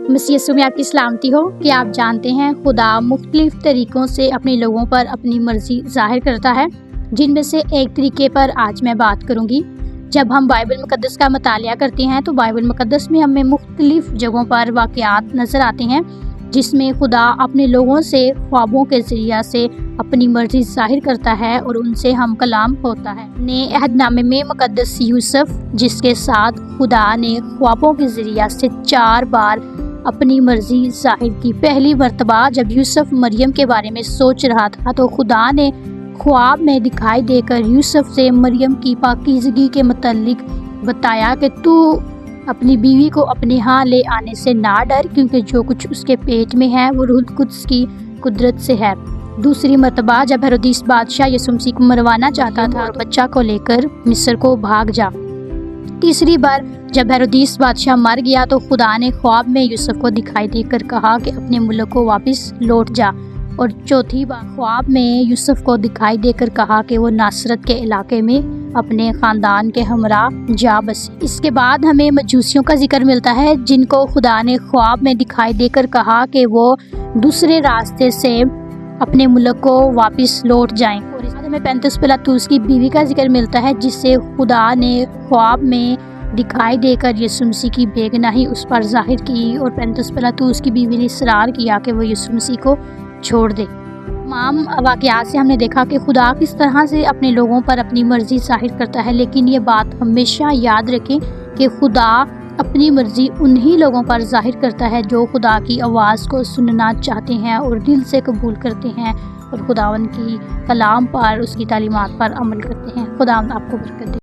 مسیح یسوع میں آپ کی سلامتی ہو کہ آپ جانتے ہیں خدا مختلف طریقوں سے اپنے لوگوں پر اپنی مرضی ظاہر کرتا ہے، جن میں سے ایک طریقے پر آج میں بات کروں گی۔ جب ہم بائبل مقدس کا مطالعہ کرتے ہیں تو بائبل مقدس میں ہمیں مختلف جگہوں پر واقعات نظر آتے ہیں جس میں خدا اپنے لوگوں سے خوابوں کے ذریعہ سے اپنی مرضی ظاہر کرتا ہے اور ان سے ہم کلام ہوتا ہے۔ نئے عہد نامے میں مقدس یوسف جس کے ساتھ خدا نے خوابوں کے ذریعہ سے 4 بار اپنی مرضی ظاہر کی۔ پہلی مرتبہ جب یوسف مریم کے بارے میں سوچ رہا تھا تو خدا نے خواب میں دکھائی دے کر یوسف سے مریم کی پاکیزگی کے متعلق بتایا کہ تو اپنی بیوی کو اپنے ہاں لے آنے سے نہ ڈر، کیونکہ جو کچھ اس کے پیٹ میں ہے وہ روح القدس کی قدرت سے ہے۔ دوسری مرتبہ جب ہیرودیس بادشاہ یسوع مسیح کو مروانا چاہتا تھا اور بچہ کو لے کر مصر کو بھاگ جا۔ تیسری بار جب ہیرودیس بادشاہ مر گیا تو خدا نے خواب میں یوسف کو دکھائی دے کر کہا کہ اپنے ملک کو واپس لوٹ جا، اور چوتھی بار خواب میں یوسف کو دکھائی دے کر کہا کہ وہ ناصرت کے علاقے میں اپنے خاندان کے ہمراہ جا بسے۔ اس کے بعد ہمیں مجوسیوں کا ذکر ملتا ہے جن کو خدا نے خواب میں دکھائی دے کر کہا کہ وہ دوسرے راستے سے اپنے ملک کو واپس لوٹ جائیں، اور اس بعد ہمیں پینتیس پلاطوس کی بیوی کا ذکر ملتا ہے جس سے خدا نے خواب میں دکھائی دے کر یسوع مسیح کی بے گناہی اس پر ظاہر کی، اور پینتیس پلاطوس کی بیوی نے اصرار کیا کہ وہ یسوع مسیح کو چھوڑ دے۔ تمام واقعات سے ہم نے دیکھا کہ خدا کس طرح سے اپنے لوگوں پر اپنی مرضی ظاہر کرتا ہے، لیکن یہ بات ہمیشہ یاد رکھیں کہ خدا اپنی مرضی انہی لوگوں پر ظاہر کرتا ہے جو خدا کی آواز کو سننا چاہتے ہیں اور دل سے قبول کرتے ہیں اور خداوند کی کلام پر، اس کی تعلیمات پر عمل کرتے ہیں۔ خداوند آپ کو برکت دے۔